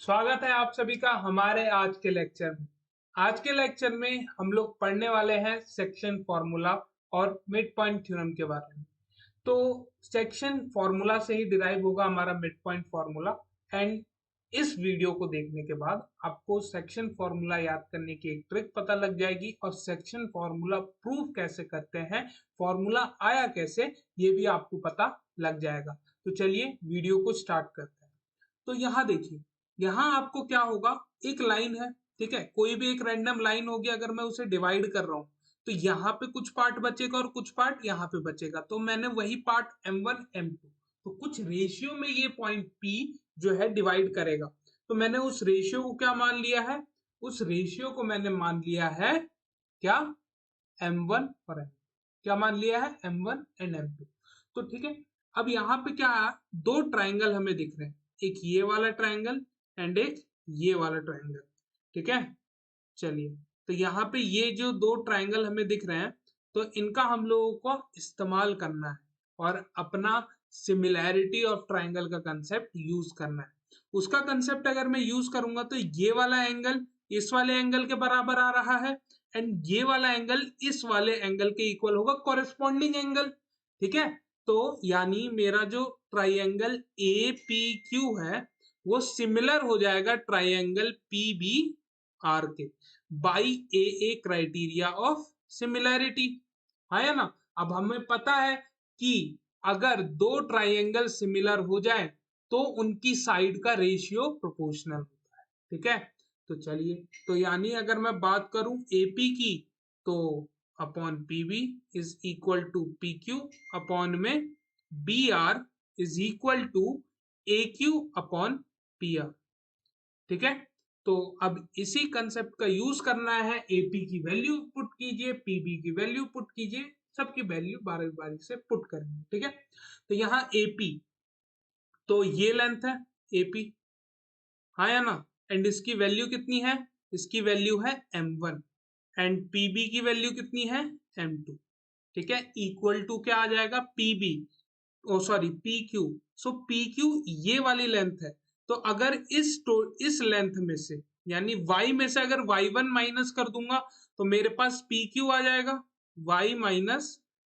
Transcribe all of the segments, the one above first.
स्वागत है आप सभी का हमारे आज के लेक्चर में। आज के लेक्चर में हम लोग पढ़ने वाले हैं सेक्शन फॉर्मूला और मिड पॉइंट थ्योरम के बारे में। तो सेक्शन फॉर्मूला से ही डिराइव होगा हमारा मिड पॉइंट फॉर्मूला। एंड इस वीडियो को देखने के बाद आपको सेक्शन फॉर्मूला याद करने की एक ट्रिक पता लग जाएगी और सेक्शन फॉर्मूला प्रूव कैसे करते हैं, फॉर्मूला आया कैसे, ये भी आपको पता लग जाएगा। तो चलिए वीडियो को स्टार्ट करते हैं। तो यहाँ देखिए, यहाँ आपको क्या होगा, एक लाइन है, ठीक है, कोई भी एक रैंडम लाइन होगी, अगर मैं उसे डिवाइड कर रहा हूँ तो यहाँ पे कुछ पार्ट बचेगा और कुछ पार्ट यहाँ पे बचेगा। तो मैंने वही पार्ट M1 M2, तो कुछ रेशियो में ये पॉइंट P जो है डिवाइड करेगा। तो मैंने उस रेशियो को क्या मान लिया है, उस रेशियो को मैंने मान लिया है क्या, M1 और M2। क्या मान लिया है, M1 एंड M2। तो ठीक है, अब यहाँ पे क्या है, दो ट्राइंगल हमें दिख रहे हैं, एक ये वाला ट्राइंगल एंड एक ये वाला ट्राइंगल। ठीक है, चलिए, तो यहाँ पे ये जो दो ट्राइंगल हमें दिख रहे हैं, तो इनका हम लोगों को इस्तेमाल करना है और अपना सिमिलैरिटी ऑफ ट्राइंगल का कंसेप्ट यूज करना है। उसका कंसेप्ट अगर मैं यूज करूंगा तो ये वाला एंगल इस वाले एंगल के बराबर आ रहा है एंड ये वाला एंगल इस वाले एंगल के इक्वल होगा, कॉरेस्पॉन्डिंग एंगल। ठीक है, तो यानी मेरा जो ट्राइंगल ए पी क्यू है वो सिमिलर हो जाएगा ट्राइंगल पी बी आर के by A criteria of similarity. है ना। अब हमें पता है कि अगर दो ट्राइंगल सिमिलर हो जाए तो उनकी साइड का रेशियो प्रोपोर्शनल होता है। ठीक है, तो चलिए, तो यानी अगर मैं बात करूं एपी की, तो upon P B is equal to P Q upon में B R is equal to A Q upon P R. ठीक है, तो अब इसी कंसेप्ट का यूज करना है, एपी की वैल्यू पुट कीजिए, पीबी की वैल्यू पुट कीजिए, सबकी वैल्यू बारी बारी से पुट करेंगे। ठीक है, तो यहाँ एपी, तो ये लेंथ है एपी, हाँ या ना, एंड इसकी वैल्यू कितनी है, इसकी वैल्यू है M1 एंड पीबी की वैल्यू कितनी है, M2। ठीक है, इक्वल टू क्या आ जाएगा, पीबी, ओ सॉरी पी क्यू। सो पी क्यू ये वाली लेंथ है, तो अगर इस लेंथ में से यानी y में से अगर y1 माइनस कर दूंगा तो मेरे पास पी क्यू आ जाएगा, y माइनस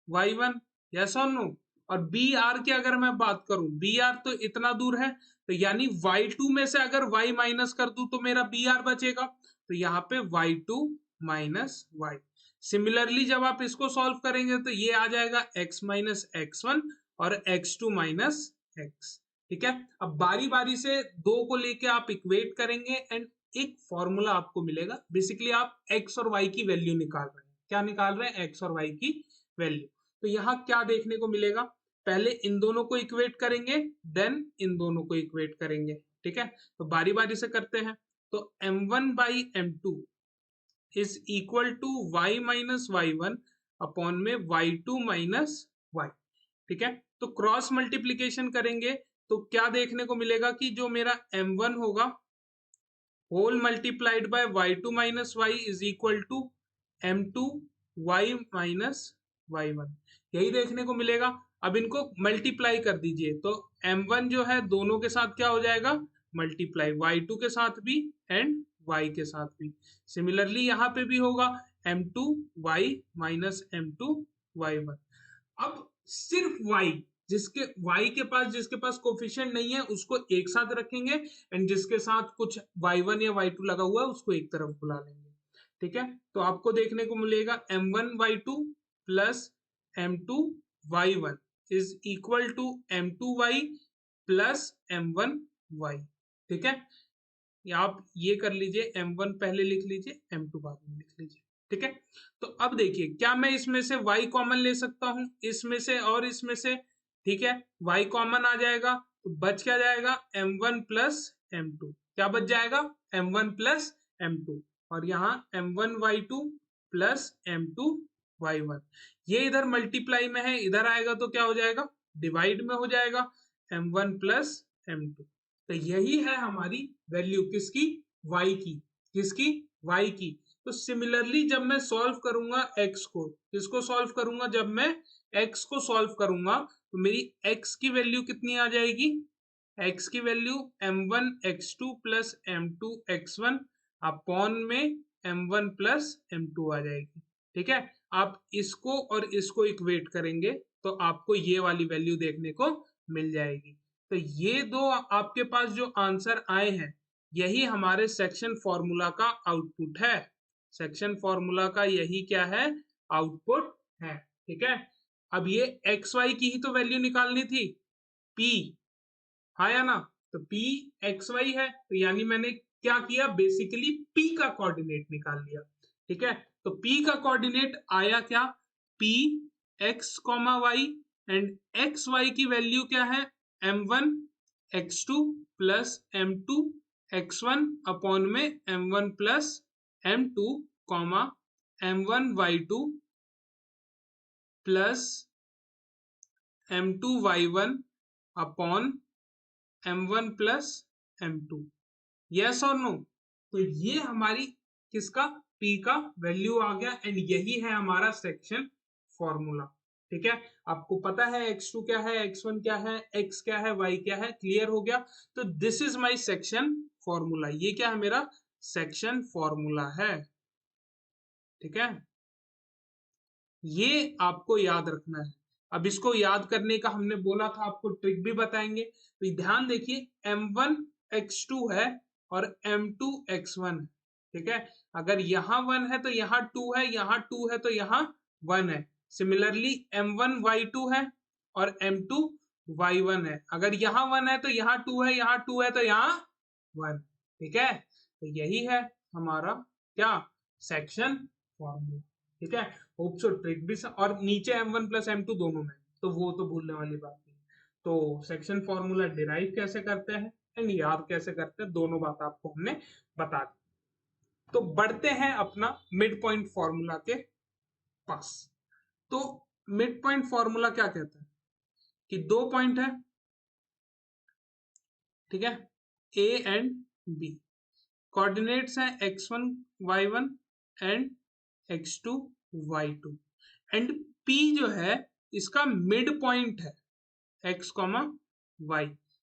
y1, यस और नो। और बी आर की अगर मैं बात करूं, बी आर तो इतना दूर है, तो यानी y2 में से अगर y माइनस कर दूं तो मेरा बी आर बचेगा, तो यहाँ पे y2 माइनस y। सिमिलरली जब आप इसको सॉल्व करेंगे तो ये आ जाएगा x माइनस x1 और x2 माइनस x। ठीक है, अब बारी बारी से दो को लेके आप इक्वेट करेंगे एंड एक फॉर्मूला आपको मिलेगा। बेसिकली आप x और y की वैल्यू निकाल रहे हैं, क्या निकाल रहे हैं, x और y की वैल्यू। तो यहाँ क्या देखने को मिलेगा, पहले इन दोनों को इक्वेट करेंगे, देन इन दोनों को इक्वेट करेंगे। ठीक है, तो बारी बारी से करते हैं। तो m1 by m2 is equal to y minus y1 upon में y2 माइनस y। ठीक है, तो क्रॉस मल्टीप्लीकेशन करेंगे तो क्या देखने को मिलेगा कि जो मेरा m1 होगा whole multiplied by y2 minus y is equal to m2 y minus y1, यही देखने को मिलेगा। अब इनको मल्टीप्लाई कर दीजिए तो m1 जो है दोनों के साथ क्या हो जाएगा, मल्टीप्लाई, y2 के साथ भी एंड y के साथ भी। सिमिलरली यहाँ पे भी होगा m2 y minus m2 y1। अब सिर्फ y, जिसके पास कोफिशिएंट नहीं है उसको एक साथ रखेंगे एंड जिसके साथ कुछ y1 या y2 लगा हुआ है उसको एक तरफ बुला लेंगे। ठीक है, तो आपको देखने को मिलेगा m1 y2 plus m2 y1 is equal to m2 y plus m1 y। ठीक है, या आप ये कर लीजिए, m1 पहले लिख लीजिए, m2 बाद में लिख लीजिए। ठीक है, तो अब देखिए, क्या मैं इसमें से y कॉमन ले सकता हूं, इसमें से और इसमें से। ठीक है, y कॉमन आ जाएगा तो बच क्या जाएगा, m1 प्लस m2, क्या बच जाएगा, m1 प्लस m2, और यहाँ m1 y2 plus m2 y1। ये इधर मल्टीप्लाई में है, इधर आएगा तो क्या हो जाएगा, डिवाइड में हो जाएगा, m1 प्लस m2। तो यही है हमारी वैल्यू किसकी, y की, किसकी, y की। तो सिमिलरली जब मैं सॉल्व करूंगा x को, किसको सॉल्व करूंगा, जब मैं x को सॉल्व करूंगा तो मेरी x की वैल्यू कितनी आ जाएगी, x की value m1 x2 plus m2 x1 upon में m1 प्लस m2 आ जाएगी। ठीक है, आप इसको और इसको इक्वेट करेंगे तो आपको ये वाली वैल्यू देखने को मिल जाएगी। तो ये दो आपके पास जो आंसर आए हैं यही हमारे सेक्शन फॉर्मूला का आउटपुट है। सेक्शन फॉर्मूला का यही क्या है, आउटपुट है। ठीक है, अब ये एक्स वाई की ही तो वैल्यू निकालनी थी, P, हाँ या ना, तो P एक्स वाई है, तो यानी मैंने क्या किया, बेसिकली P का कोऑर्डिनेट निकाल लिया। ठीक है, तो P का कोऑर्डिनेट आया क्या, P x, y and X Y की वैल्यू क्या है, m1 x2 plus m2 x1 upon में m1 plus m2 comma m1 y2 plus m2 y1 upon m1 plus m2। Yes और नो, तो ये हमारी किसका, P का वैल्यू आ गया एंड यही है हमारा सेक्शन फॉर्मूला। ठीक है, आपको पता है x2 क्या है, x1 क्या है, x क्या है, y क्या है, क्लियर हो गया। तो this is my section formula, ये क्या है, मेरा सेक्शन फॉर्मूला है। ठीक है, ये आपको याद रखना है। अब इसको याद करने का हमने बोला था, आपको ट्रिक भी बताएंगे, तो ध्यान देखिए, m1 x2 है और m2 x1 है। ठीक है, अगर यहाँ 1 है तो यहाँ 2 है, यहाँ 2 है तो यहाँ 1 है। सिमिलरली m1 y2 है और m2 y1 है, अगर यहाँ 1 है तो यहाँ 2 है, यहाँ 2 है तो यहाँ 1। ठीक है, तो यही है हमारा क्या, सेक्शन फॉर्मूला। ठीक है, होप सो ट्रिक भी और नीचे m1 प्लस m2 दोनों में, तो वो तो भूलने वाली बात नहीं। तो सेक्शन फॉर्मूला डिराइव कैसे करते हैं एंड याद कैसे करते हैं, दोनों बात आपको हमने बता दी। तो बढ़ते हैं अपना मिड पॉइंट फॉर्मूला के पास। तो मिड पॉइंट फॉर्मूला क्या कहता है कि दो पॉइंट है, ठीक है, ए एंड बी, कोऑर्डिनेट्स हैं x1 y1 and x2 y2 and P जो है इसका मिड पॉइंट है x, y।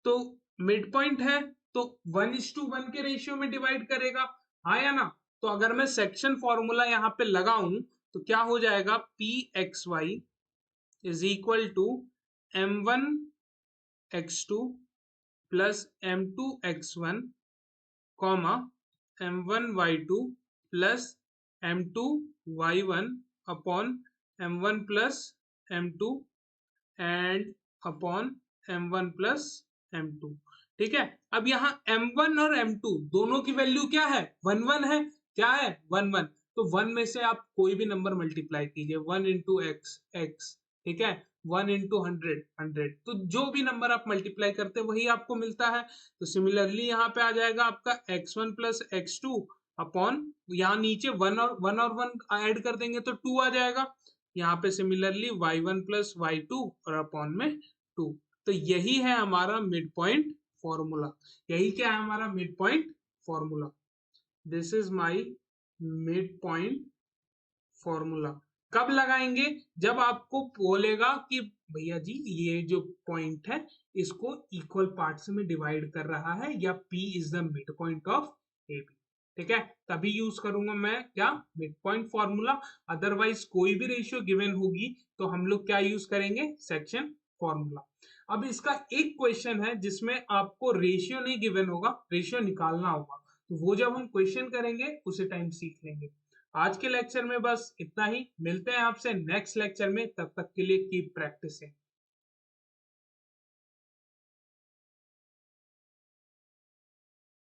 तो मिड पॉइंट है तो 1:1 के रेशियो में डिवाइड करेगा, हाँ या ना। तो अगर मैं सेक्शन फॉर्मूला यहाँ पे लगाऊं तो क्या हो जाएगा, Pxy is equal to m1 x2 plus m2 x1 comma m1 y2 plus m2 y1 upon m1 plus m2 and upon m1 plus m2। ठीक है, अब यहाँ m1 और m2 दोनों की वैल्यू क्या है, 1 1 है, क्या है 1 1, तो 1 में से आप कोई भी नंबर मल्टीप्लाई कीजिए, 1 इंटू एक्स एक्स, ठीक है, 1 इंटू 100 100, तो जो भी नंबर आप मल्टीप्लाई करते हैं वही आपको मिलता है। तो सिमिलरली यहाँ पे आ जाएगा आपका x1 प्लस x2 अपॉन, यहाँ नीचे 1 और 1 ऐड कर देंगे तो 2 आ जाएगा, यहाँ पे सिमिलरली y1 प्लस y2 और अपॉन में 2। तो यही है हमारा मिड पॉइंट फॉर्मूला, यही क्या है हमारा mid point formula, this is my mid point formula. कब लगाएंगे, जब आपको बोलेगा कि भैया जी ये जो पॉइंट है इसको इक्वल पार्ट्स में डिवाइड कर रहा है या P is the mid point of AB। ठीक है, तभी यूज करूंगा मैं क्या, मिड पॉइंट फॉर्मूला। अदरवाइज कोई भी रेशियो गिवन होगी तो हम लोग क्या यूज करेंगे, सेक्शन फॉर्मूला। अब इसका एक क्वेश्चन है जिसमें आपको रेशियो नहीं गिवन होगा, रेशियो निकालना होगा, तो वो जब हम क्वेश्चन करेंगे उसी टाइम सीख लेंगे। आज के लेक्चर में बस इतना ही, मिलते हैं आपसे नेक्स्ट लेक्चर में, तब तक के लिए कीप प्रैक्टिसिंग।